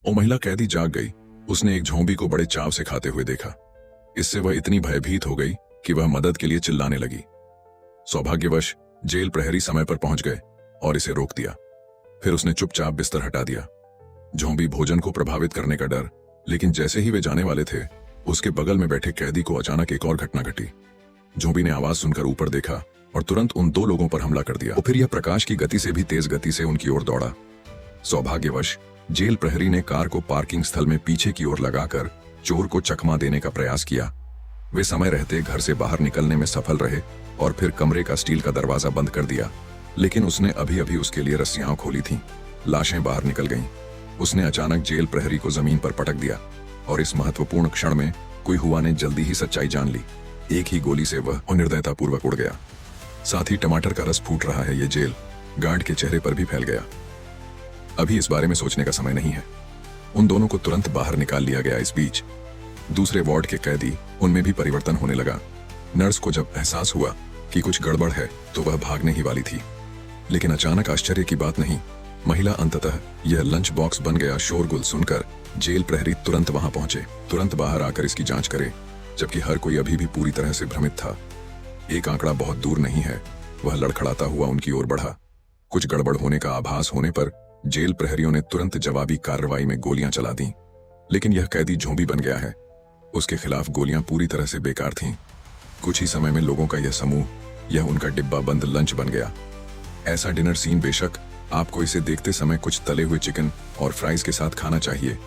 वो महिला कैदी जाग गई। उसने एक झोंबी को बड़े चाव से खाते हुए देखा। इससे वह इतनी भयभीत हो गई कि वह मदद के लिए चिल्लाने लगी। सौभाग्यवश जेल प्रहरी समय पर पहुंच गए और इसे रोक दिया। फिर उसने चुपचाप बिस्तर हटा दिया। झोंबी भोजन को प्रभावित करने का डर, लेकिन जैसे ही वे जाने वाले थे, उसके बगल में बैठे कैदी को अचानक एक और घटना घटी। झोंबी ने आवाज सुनकर ऊपर देखा और तुरंत उन दो लोगों पर हमला कर दिया। और फिर यह प्रकाश की गति से भी तेज गति से उनकी ओर दौड़ा। सौभाग्यवश जेल प्रहरी ने कार को पार्किंग स्थल में पीछे की ओर लगाकर चोर को चकमा देने का प्रयास किया। वे समय रहते घर से बाहर निकलने में सफल रहे और फिर कमरे का स्टील का दरवाजा बंद कर दिया, लेकिन उसने अभी अभी उसके लिए रस्सियां खोली थीं। लाशें बाहर निकल गईं। उसने अचानक जेल प्रहरी को जमीन पर पटक दिया और इस महत्वपूर्ण क्षण में कोई हुआ ने जल्दी ही सच्चाई जान ली। एक ही गोली से वह निर्दयतापूर्वक उड़ गया। साथ ही टमाटर का रस फूट रहा है ये जेल गार्ड के चेहरे पर भी फैल गया। अभी इस बारे में सोचने का समय नहीं है। उन दोनों को तुरंत बाहर निकाल लिया गया। इस बीच दूसरे वार्ड के कैदी, उनमें भी परिवर्तन होने लगा। नर्स को जब एहसास हुआ कि कुछ गड़बड़ है तो वह भागने ही वाली थी, लेकिन अचानक आश्चर्य की बात नहीं, महिला अंततः यह लंच बॉक्स बन गया। शोरगुल सुनकर जेल प्रहरी तुरंत वहां पहुंचे, तुरंत बाहर आकर इसकी जांच करे, जबकि हर कोई अभी भी पूरी तरह से भ्रमित था। एक आंकड़ा बहुत दूर नहीं है। वह लड़खड़ाता हुआ उनकी ओर बढ़ा। कुछ गड़बड़ होने का आभास होने पर जेल प्रहरियों ने तुरंत जवाबी कार्रवाई में गोलियां चला दी, लेकिन यह कैदी झोंबी बन गया है। उसके खिलाफ गोलियां पूरी तरह से बेकार थीं। कुछ ही समय में लोगों का यह समूह, यह उनका डिब्बा बंद लंच बन गया। ऐसा डिनर सीन बेशक आपको इसे देखते समय कुछ तले हुए चिकन और फ्राइज के साथ खाना चाहिए,